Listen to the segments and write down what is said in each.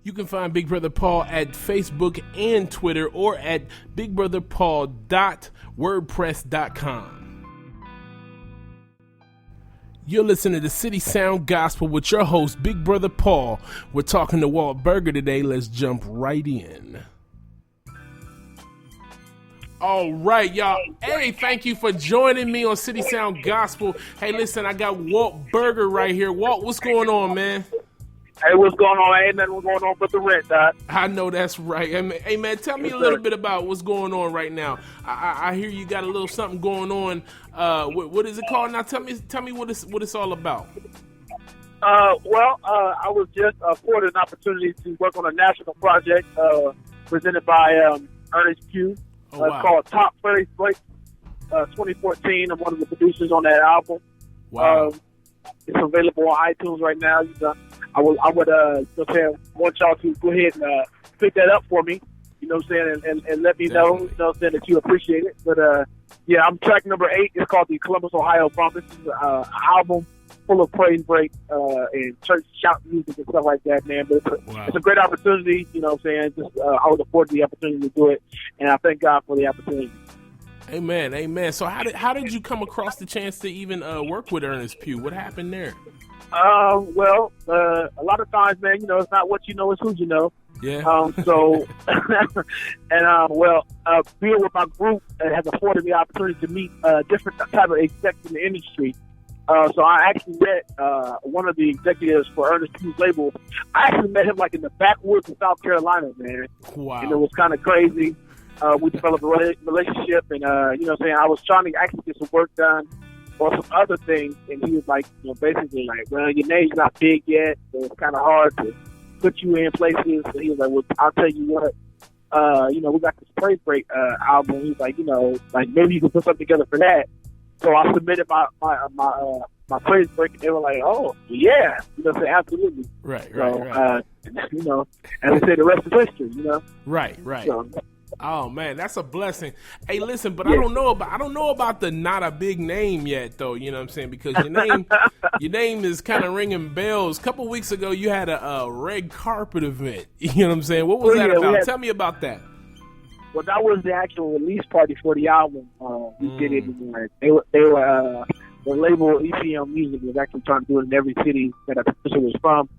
You can find Big Brother Paul at Facebook and Twitter or at bigbrotherpaul.wordpress.com. You're listening to City Sound Gospel with your host, Big Brother Paul. We're talking to Walt Burger today. Let's jump right in. All right, y'all. Hey, thank you for joining me on City Sound Gospel. Hey, listen, I got Walt Burger right here. Walt, what's going on, man? Hey, what's going on? Ain't nothing going on but the rent, Doc. I know that's right. Hey, man, tell me a little bit about what's going on right now. I hear you got a little something going on. What is it called now? Tell me what it's all about. I was just afforded an opportunity to work on a national project presented by Ernest Pugh. Wow. It's called Top Praise Break 2014. I'm one of the producers on that album. Wow. It's available on iTunes right now. I would want y'all to go ahead and pick that up for me, you know what I'm saying, and let me know, you know what I'm saying, that you appreciate it. But, I'm track number 8. It's called the Columbus, Ohio Promise. It's an album full of praise break and church shout music and stuff like that, man. But it's a great opportunity, you know what I'm saying. I was afforded the opportunity to do it, and I thank God for the opportunity. Amen. So how did you come across the chance to even work with Ernest Pugh? What happened there? A lot of times, man, you know, it's not what you know, it's who you know. Yeah. Being with my group has afforded me the opportunity to meet different type of execs in the industry. So I actually met one of the executives for Ernest Pugh's label. I actually met him like in the backwoods of South Carolina, man. Wow. And it was kind of crazy. We developed a relationship, and you know what I'm saying, I was trying to actually get some work done or some other things, and he was like, you know, basically like, well, your name's not big yet, so it's kind of hard to put you in places. So he was like, well, I'll tell you what, you know, we got this Praise Break album. He was like, you know, like maybe you can put something together for that. So I submitted my Praise Break, and they were like, oh, yeah, you know what I'm saying, absolutely. Right. You know, as I said, the rest is history, you know. Right. So, oh man, that's a blessing. Hey, listen, but I don't know about the not a big name yet, though. You know what I'm saying? Because your name is kind of ringing bells. A couple weeks ago, you had a red carpet event. You know what I'm saying? What was that about? Tell me about that. Well, that was the actual release party for the album. We did it. They were the label ECM Music was actually trying to do it in every city that a producer was from.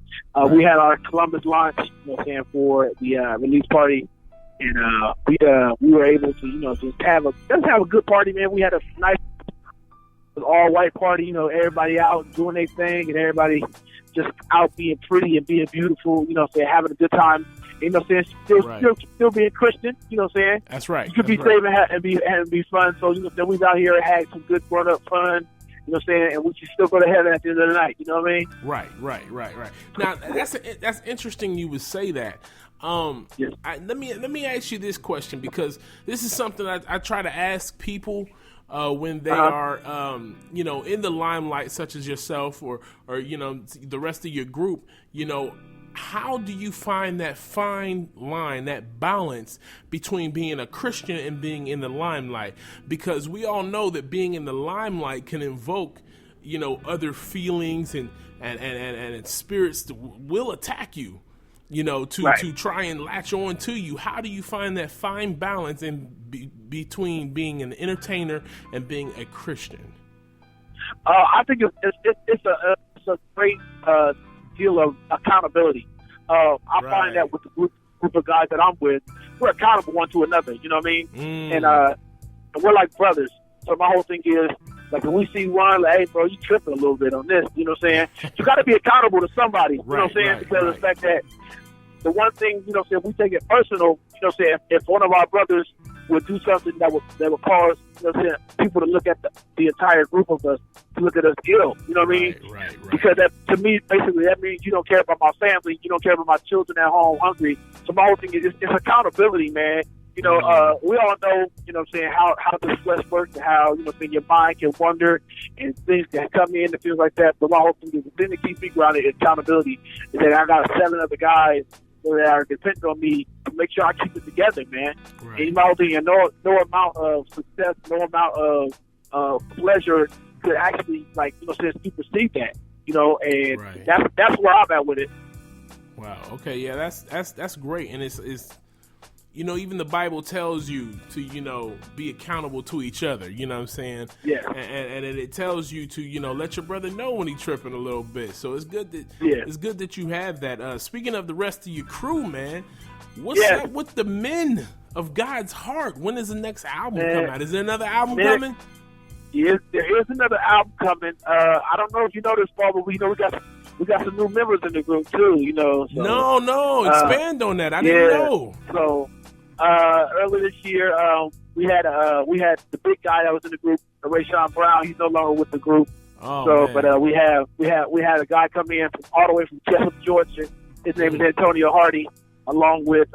We had our Columbus launch, you know what I'm saying, for the release party. And we were able to, you know, just have a good party, man. We had a nice all white party, you know, everybody out doing their thing, and everybody just out being pretty and being beautiful, you know, saying, having a good time, you know, saying, still being Christian, you know, what I'm saying. That's right. You could be safe and be fun. So, you know, then we out here and had some good grown up fun. You know what I'm saying? And we can still go to heaven at the end of the night. You know what I mean? Right. Now, that's interesting you would say that. Yes. Let me ask you this question, because this is something I try to ask people when they are, you know, in the limelight, such as yourself or, you know, the rest of your group. You know, how do you find that fine line, that balance between being a Christian and being in the limelight? Because we all know that being in the limelight can invoke, you know, other feelings and spirits will attack you, you know, to try and latch on to you. How do you find that fine balance between being an entertainer and being a Christian? I think it's a great deal of accountability. I find that with the group of guys that I'm with, we're accountable one to another. You know what I mean? And we're like brothers. So my whole thing is, like, when we see one, like, hey, bro, you tripping a little bit on this. You know what I'm saying? You got to be accountable to somebody. You know what I'm saying? Because of the fact that the one thing, you know what I'm saying, we take it personal. You know what I'm saying? If one of our brothers would do something that would cause, you know what I'm saying, people to look at the entire group of us, to look at us ill. You know what I mean? Right. Because that, to me, basically, that means you don't care about my family, you don't care about my children at home hungry. So my whole thing is it's accountability, man. You know, we all know, you know what I'm saying, how this flesh works and how, you know what I'm saying, your mind can wander and things can come in and things like that. But my whole thing is the thing that keeps me grounded is accountability. Is that I got 7 other guys that are dependent on me to make sure I keep it together, man. Right. And my whole thing, and no amount of success, no amount of pleasure could actually, like, you know, supersede that. You know, and that's where I'm at with it. Wow. Okay. Yeah. That's great, and it's even the Bible tells you to be accountable to each other. You know what I'm saying? Yeah. And it tells you to let your brother know when he's tripping a little bit. So it's good that you have that. Speaking of the rest of your crew, man, what's up with the Men of God's Heart? When is the next album come out? Is there another album coming? Yes, there is another album coming. I don't know if you know this, Paul, but we got some new members in the group too. So, no, expand on that. I didn't know. So earlier this year, we had the big guy that was in the group, Ray Sean Brown. He's no longer with the group. Man. But we had a guy come in all the way from Jessup, Georgia. His name is Antonio Hardy. Along with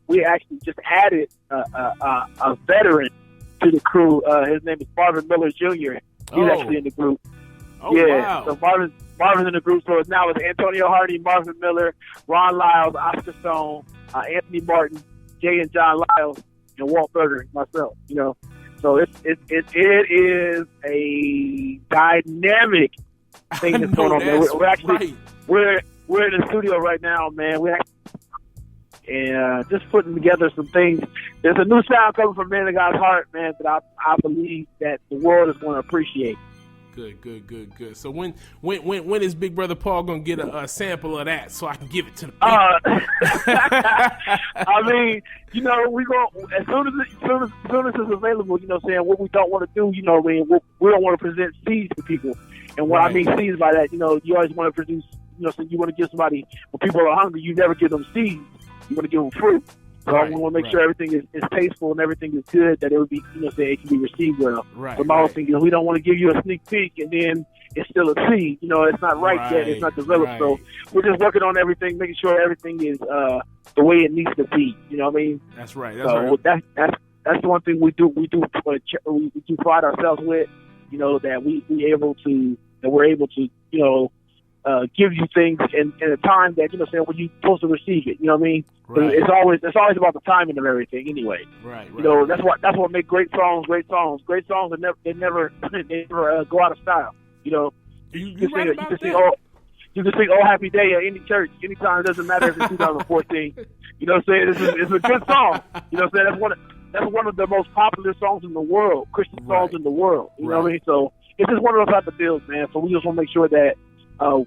we actually just added a veteran to the crew. His name is Marvin Miller Jr. He's actually in the group. Wow. So Marvin's in the group. So now it's Antonio Hardy, Marvin Miller, Ron Lyles, Oscar Stone, Anthony Martin, Jay and John Lyles, and Walt Burger, myself. So it is a dynamic thing that's going on. Man. We're actually we're in the studio right now, man. And just putting together some things. There's a new sound coming from Men of God's Heart, man, that I believe that the world is going to appreciate. Good. So when is Big Brother Paul going to get a sample of that so I can give it to the people? I mean, we go as soon as it's available. Saying what we don't want to do. We don't want to present seeds to people. And what I mean seeds by that, you always want to produce. So you want to give somebody when people are hungry, you never give them seeds. You want to give them fruit. So we want to make sure everything is tasteful and everything is good, that it would be, it can be received well. But my whole thing is we don't want to give you a sneak peek and then it's still a seed. It's not ripe yet. It's not developed. So we're just working on everything, making sure everything is the way it needs to be. You know what I mean? That's right. That's the one thing we do. We do pride ourselves with. That we're able to give you things in a time that when you're supposed to receive it. You know what I mean? Right. It's always about the timing of everything. Anyway, right. That's what makes great songs. Great songs they never go out of style. You can sing "Oh Happy Day" at any church, anytime. It doesn't matter if it's 2014. You know what I'm saying? It's a good song. You know what I'm saying? That's one of the most popular songs in the world, Christian songs in the world. You know what I mean? So it's just one of those type of deals, man. So we just want to make sure that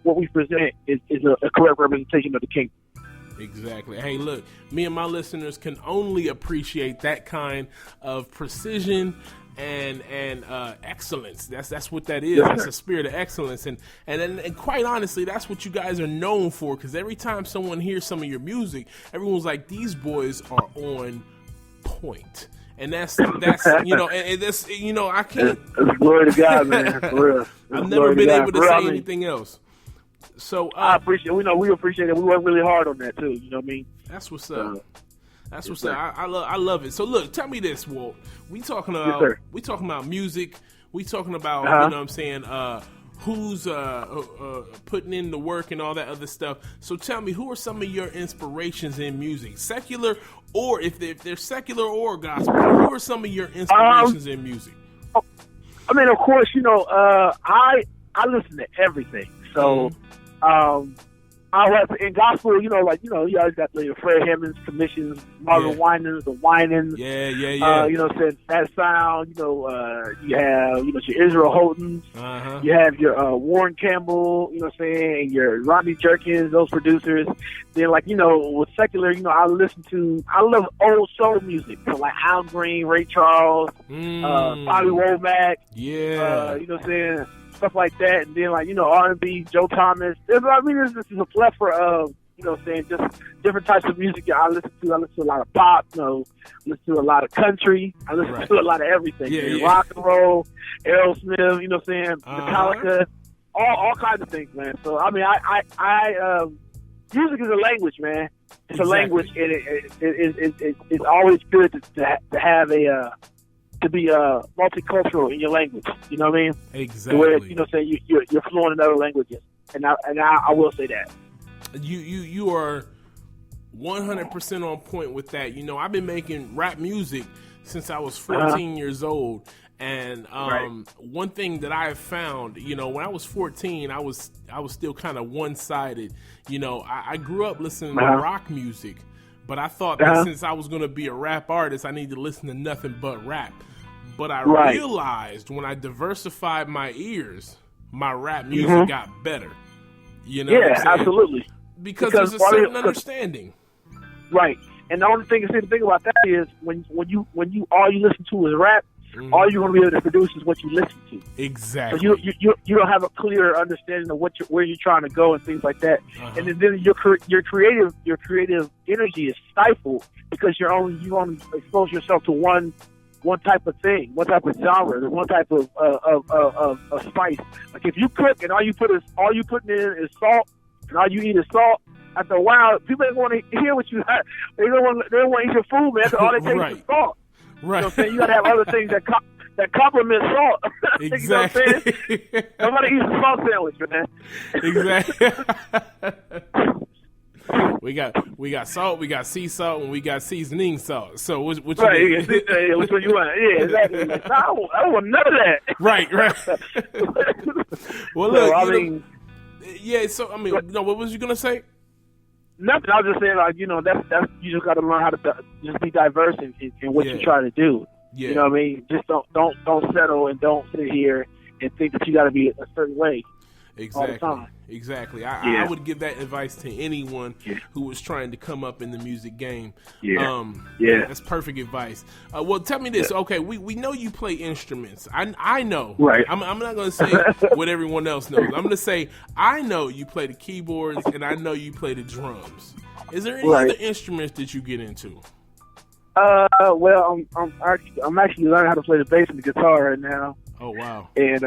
what we present is a correct representation of the kingdom. Exactly. Hey, look, me and my listeners can only appreciate that kind of precision and excellence. That's what that is. That's a spirit of excellence, and quite honestly, that's what you guys are known for. Because every time someone hears some of your music, everyone's like, "These boys are on point." And that's and this I can't. It's glory to God, man. For real. I've never been able to say anything else. So I appreciate. We appreciate it. We work really hard on that too. You know what I mean? That's what's up. That's what's up. I love it. So look, tell me this, Walt. We talking about music. We talking about you know what I'm saying. Who's putting in the work and all that other stuff. So tell me, who are some of your inspirations in music, secular or if they're secular or gospel? Who are some of your inspirations in music? I mean, of course, I listen to everything. So, I rap in gospel. You always got the Fred Hammonds, Commissions, Marvin Winans, the Winans. Saying that sound. You have your Israel Houghton's. You have your Warren Campbell. You know what I'm saying, and your Rodney Jerkins. Those producers. Then with secular, I love old soul music. So like Al Green, Ray Charles, Bobby Womack. You know what I'm saying. Stuff like that, and then R&B, Joe Thomas. This is a plethora of just different types of music I listen to. I listen to a lot of pop, listen to a lot of country. I listen to a lot of everything. Rock and roll, Aerosmith. You know what I'm saying? Metallica, all kinds of things, man. So I mean, I music is a language, man. It's a language, and it's always good to have to be multicultural in your language. You know what I mean? Exactly. Where saying you're fluent in other languages, and I will say that. You are 100% on point with that. I've been making rap music since I was 14 years old, And one thing that I have found, you know, when I was 14, I was still kind of one-sided. You know, I grew up listening to rock music, but I thought that since I was going to be a rap artist, I needed to listen to nothing but rap. But I realized when I diversified my ears, my rap music got better. You know, yeah, absolutely. Because there's a certain understanding. Right, and the only thing about that is when you all you listen to is rap. All you're going to be able to produce is what you listen to. Exactly. So you don't have a clear understanding of where you're trying to go and things like that. And then your creative energy is stifled because you only expose yourself to one type of thing, one type of genre, one type of spice. Like if you cook and all you putting in is salt and all you eat is salt. After a while, people don't want to hear what you have. They don't want to eat your food, man. All they take is salt. Right. You know what I'm saying? You got to have other things that complement salt. Exactly. You know what I'm saying? Nobody eats a salt sandwich, man. Exactly. we got salt, we got sea salt, and we got seasoning salt. So which right, which one you want? Yeah, exactly. Like, I don't want none of that. Right. Well, look, yeah. So I mean, no, what was you gonna say? Nothing. I was just saying, like, you know, that's you just got to learn how to just be diverse in what you try to do. Yeah. You know what I mean? Just don't settle and don't sit here and think that you got to be a certain way. Exactly. All the time. Exactly. I would give that advice to anyone who was trying to come up in the music game. Yeah. That's perfect advice. Well, tell me this. Okay, we know you play instruments. I know. Right. I'm not going to say what everyone else knows. I'm going to say I know you play the keyboards and I know you play the drums. Is there any other instruments that you get into? Well, I'm actually learning how to play the bass and the guitar right now. Oh wow! And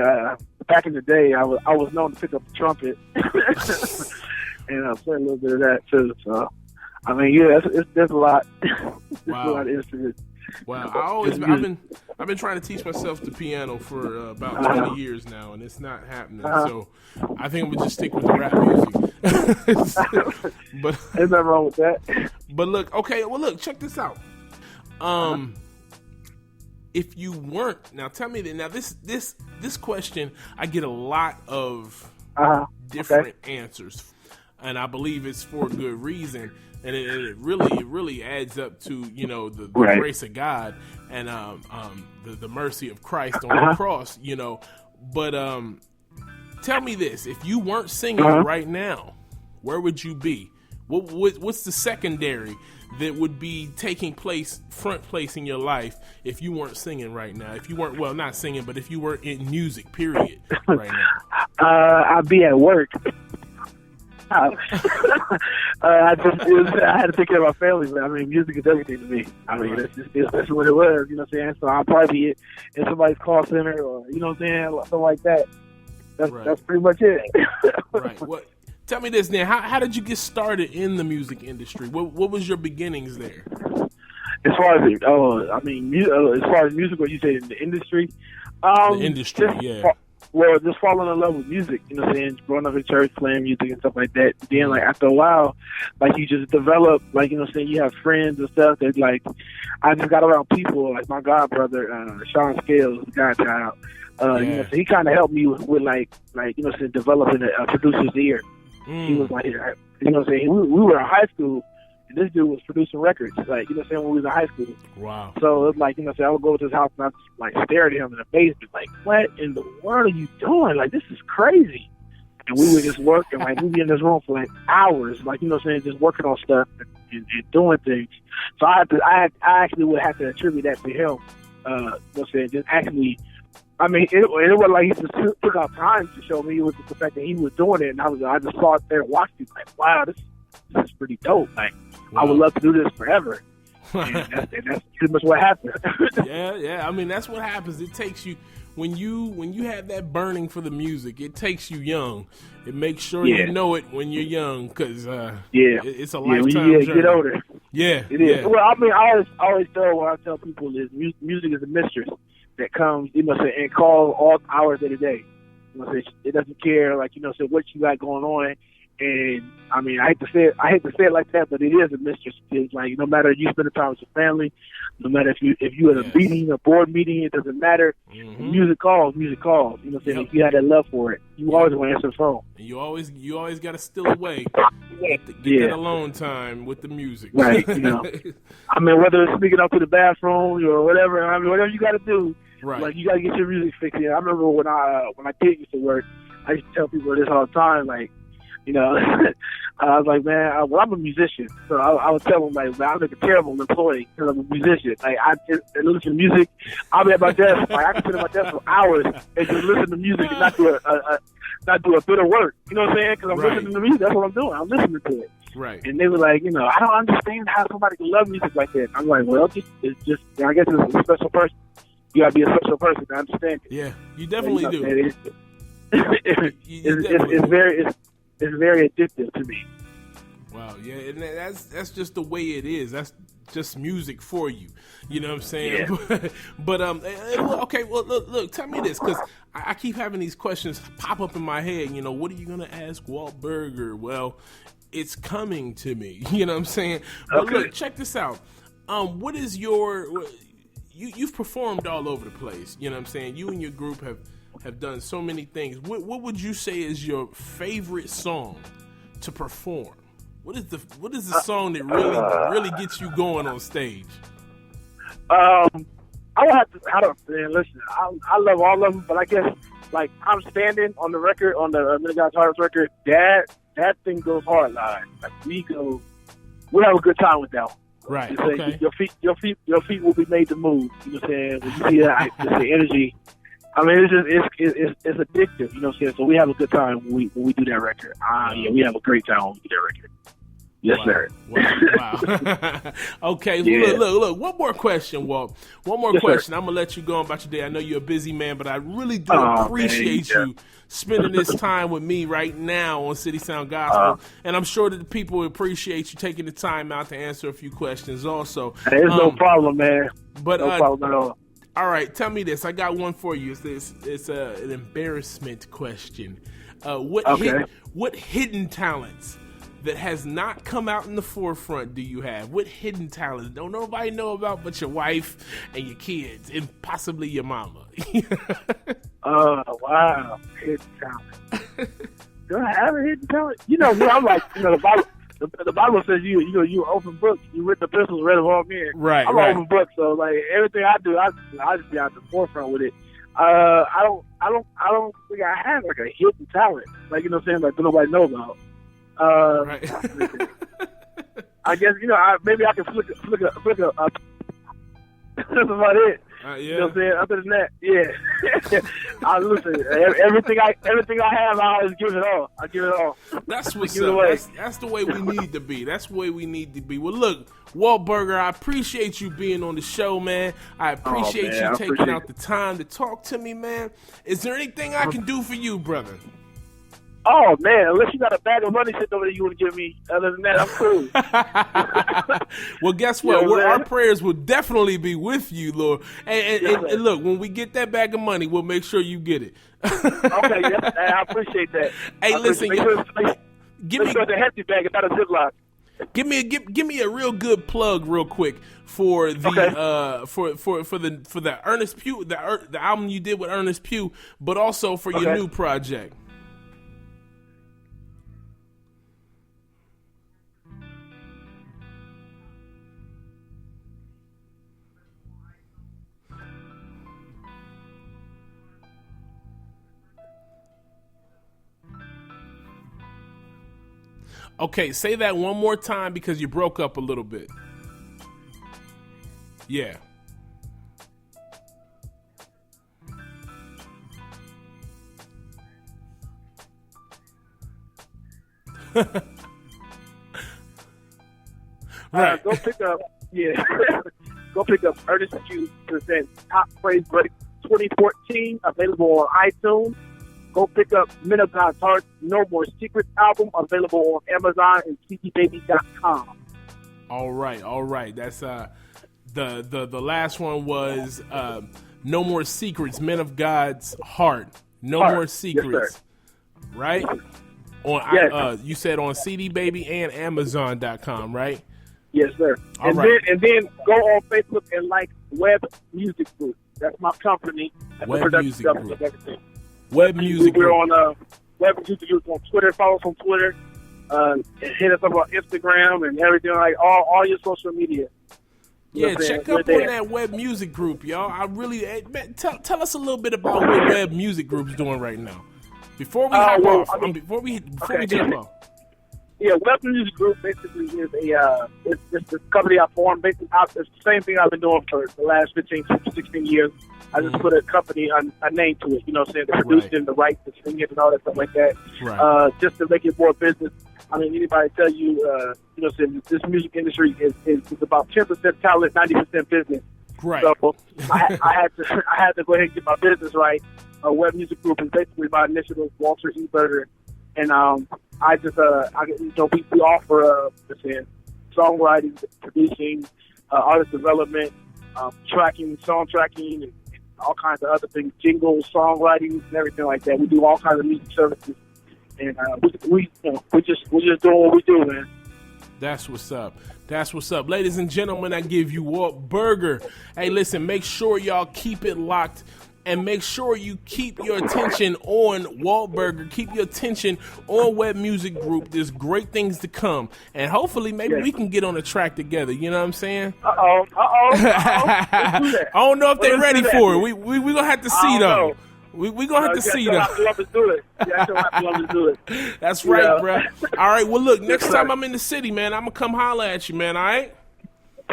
back in the day, I was known to pick up the trumpet, and I play a little bit of that too. So, I mean, yeah, there's a lot. There's a lot of instruments. Wow, I've been trying to teach myself the piano for about 20 years now, and it's not happening. So, I think I'm gonna just stick with the rap music. But there's nothing wrong with that. But look, check this out. If you weren't, now tell me that. Now this question, I get a lot of different answers, and I believe it's for a good reason, and it really adds up to, you know, the grace of God and the mercy of Christ on the cross, you know. But tell me this: if you weren't singing right now, where would you be? What's the secondary that would be taking place, front place in your life if you weren't singing right now? If you weren't, well, not singing, but if you weren't in music, period, right now? I'd be at work. I had to take care of my family, but I mean, music is everything to me. I mean, that's what it was, you know what I'm saying? So I'll probably be in somebody's call center or, you know what I'm saying, something like that. That's pretty much it. Right. What? Tell me this, then. How did you get started in the music industry? What was your beginnings there? As far as music, what you say in the industry? The industry, Just falling in love with music, you know what I'm saying? Growing up in church, playing music and stuff like that. Then, like, after a while, like, you just develop, like, you know what I'm saying? You have friends and stuff that, like, I just got around people, like my god brother, Sean Scales, godchild. You know, so he kind of helped me with like, you know what I'm saying, developing a producer's ear. He was like, you know what I'm saying? We were in high school, and this dude was producing records, like, you know what I'm saying, when we was in high school. Wow. So it was like, you know what I'm saying, I would go to his house and I'd just, like, stare at him in the basement, like, what in the world are you doing? Like, this is crazy. And we would just work, and, like, we'd be in this room for, like, hours, like, you know what I'm saying, just working on stuff and doing things. So I actually would have to attribute that to him, you know what I'm saying, just actually. I mean, it wasn't like he just took out time to show me. It was just the fact that he was doing it, and I just saw it there and watched it. Like, wow, this is pretty dope. Like, I would love to do this forever. and that's pretty much what happened. Yeah. I mean, that's what happens. It takes you when you have that burning for the music. It takes you young. It makes sure you know it when you're young, because it's a lifetime journey. Get older. Yeah, it is. Yeah. Well, I mean, I always tell people is music is a mistress that comes, you know, and call all hours of the day. You know, it doesn't care, like, you know, what you got going on, And I mean, I hate to say it like that, but it is a mistress. It's like no matter you spend time with your family, no matter if you at a meeting, a board meeting, it doesn't matter. Mm-hmm. Music calls. You know what I'm saying? If you have that love for it, you always want to answer the phone. And you always got to steal away. Get that alone time with the music. Right. You know, I mean, whether it's speaking up to the bathroom or whatever. I mean, whatever you got to do. Right. Like you got to get your music fixed. I remember when I did used to work, I used to tell people this all the time, like. You know, I was like, man, I'm a musician. So I would tell them, like, man, I'm like a terrible employee because I'm a musician. Like, I just listen to music. I'll be at my desk. Like, I can sit at my desk for hours and just listen to music and not do a bit of work. You know what I'm saying? Because I'm listening to music. That's what I'm doing. I'm listening to it. Right. And they were like, you know, I don't understand how somebody can love music like that. I'm like, well, it's just I guess it's a special person. You got to be a special person to understand it. Yeah, you definitely do. It's very addictive to me. Wow, yeah, and that's just the way it is. That's just music for you. You know what I'm saying? Yeah. But okay, well, look, tell me this, because I keep having these questions pop up in my head. You know, what are you gonna ask Walt Burger? Well, it's coming to me. You know what I'm saying? But look, check this out. What is you've performed all over the place. You know what I'm saying? You and your group have done so many things. What would you say is your favorite song to perform? What is the song that really gets you going on stage? I would have to. Man, listen, I love all of them, but I guess like I'm standing on the record on the Men of God's Harvest record. That thing goes hard live. Like we have a good time with that one. Right. Okay. Your feet will be made to move. You know what I'm saying? When you see that, the energy. I mean, it's addictive, you know what I'm saying? So we have a good time when we do that record. Yeah, we have a great time when we do that record. Yes, sir. Wow. Okay, yeah. Look. One more question, Walt. One more question. Sir. I'm going to let you go on about your day. I know you're a busy man, but I really do appreciate you spending this time with me right now on City Sound Gospel. And I'm sure that the people appreciate you taking the time out to answer a few questions also. Hey, it's no problem, man. But, no problem at all. All right, tell me this. I got one for you. It's an embarrassment question. What hidden talents that has not come out in the forefront do you have? What hidden talents don't nobody know about but your wife and your kids and possibly your mama? Wow, hidden talent. Do I have a hidden talent? You know, I'm like, you know, the Bible says you open books. You read the epistles, read of all men. Right. I'm an open book, so like everything I do, I just be out the forefront with it. I don't think I have like a hidden talent, like you know what I'm saying, like that nobody know about. Right. I guess maybe I can flick a That's about it. Yeah. You know what I'm saying? Other than that, yeah. I listen. Everything I have, I always give it all. I give it all. That's what's up. That's the way we need to be. That's the way we need to be. Well, look, Walt Burger, I appreciate you being on the show, man. I appreciate you taking out the time to talk to me, man. Is there anything I can do for you, brother? Oh, man, unless you got a bag of money sitting over there you want to give me. Other than that, I'm cool. Well, guess what? You know our prayers will definitely be with you, Lord. And look, when we get that bag of money, we'll make sure you get it. Okay, yes, I appreciate that. Hey, listen. Give me a hefty bag, not a Ziploc. Give me a real good plug, real quick, for the for the Ernest Pugh, the album you did with Ernest Pugh, but also for your new project. Okay, say that one more time because you broke up a little bit. Yeah. Right. Go pick up Ernest Pugh presents Top Praise Break 2014, available on iTunes. Go pick up Men of God's Heart No More Secrets album, available on Amazon and cdbaby.com. All right. That's the last one was No More Secrets, Men of God's Heart. No More Secrets. Yes, right? On Yes. you said on CD Baby and Amazon.com, right? Yes, sir. All and right. then go on Facebook and like Web Music Group. That's my company. That's Web the production Music company Group. of everything. Web Music We're Group. on Web Music Group on Twitter. Follow us on Twitter. Hit us up on Instagram and everything, like all your social media. You know Yeah, what I'm saying? check up We're on there. that Web Music Group, y'all. I really man, tell us a little bit about what Web Music Group's doing right now. Before we hop well, off, I mean- before we Okay. jump off. Yeah, Web Music Group basically is it's a company I formed. Basically, it's the same thing I've been doing for the last 15, 16 years. I just put a company, a name to it. You know what I'm saying? The producing, the rights, the singing, and all that stuff like that. Right. Just to make it more business. I mean, anybody tell you, you know what I'm saying? This music industry is about 10% talent, 90% business. Right. So I had to go ahead and get my business right. Web Music Group is basically my initiative, Walt Burger, and we offer songwriting, producing, artist development, tracking, song tracking, and all kinds of other things, jingles, songwriting, and everything like that. We do all kinds of music services, and we're just doing what we do, man. That's what's up. That's what's up. Ladies and gentlemen, I give you Walt Burger. Hey, listen, make sure y'all keep it locked and make sure you keep your attention on Walt Burger. Keep your attention on Web Music Group. There's great things to come. And hopefully maybe we can get on a track together. You know what I'm saying? Uh-oh. Let's do that. I don't know if they're Let's ready do for it. that. We going to have to see, though. We going to have to see, though. Let's do it. Let's do it. That's right, Yeah. bro. All right, well, look, next Yes, time sir. I'm in the city, man, I'm going to come holler at you, man, all right?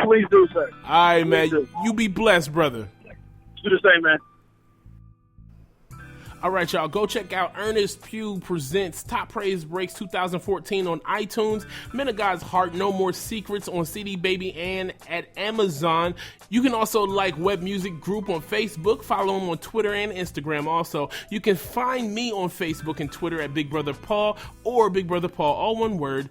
Please do, sir. All right, man. Please do. You be blessed, brother. Do the same, man. All right, y'all. Go check out Ernest Pugh Presents Top Praise Breaks 2014 on iTunes. Men of God's Heart, No More Secrets on CD Baby and at Amazon. You can also like Web Music Group on Facebook. Follow them on Twitter and Instagram also. You can find me on Facebook and Twitter at Big Brother Paul or Big Brother Paul, all one word.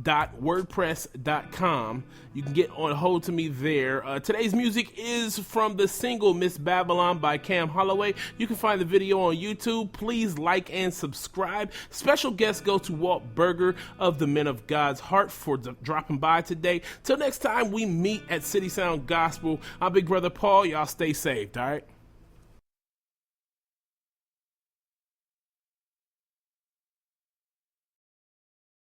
.wordpress.com. You can get on hold to me there. Today's music is from the single Miss Babylon by Cam Holloway. You can find the video on YouTube. Please like and subscribe. Special guests go to Walt Burger of the Men of God's Heart for dropping by today. Till next time we meet at City Sound Gospel. I'm Big Brother Paul. Y'all stay saved, all right?